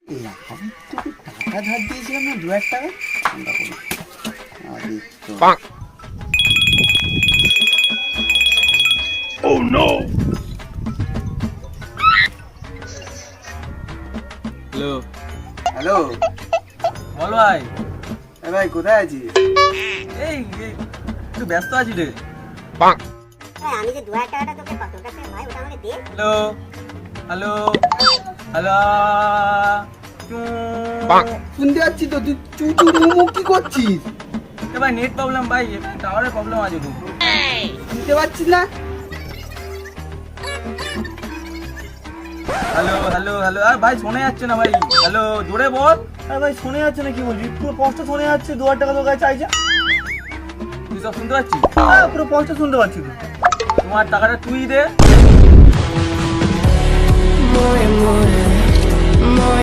আমি তোকে টাকা ধার দিয়েছিলাম না 2,000 টাকা। আদিত্য হ্যালো হ্যালো, বল ভাই। এ ভাই কোথায় আছিস? এই একটু ব্যস্ত আছি রে। আমি যে 2,000 টাকাটা তোকে তোর কাছে ভাই ওটা আমাকে দে। হ্যালো হ্যালো হ্যালো শুনতে পাচ্ছি তো, তুই চুচু কি করছিস? এ ভাই নেট প্রবলেম ভাই, টাওয়ারের প্রবলেম আছে খুব। শুনতে পাচ্ছিস না? হ্যালো হ্যালো হ্যালো আর ভাই শোনা যাচ্ছে না ভাই। হ্যালো জোরে বল। আরে ভাই শোনা যাচ্ছে না, কি বলবি? পুরো স্পষ্ট শোনা যাচ্ছে। 2,000 টাকা তোর কাছে চাইছে। তুই সব শুনতে পাচ্ছিস? হ্যাঁ, পুরো স্পষ্ট শুনতে পাচ্ছি তো। তোমার টাকাটা তুই দে। more and more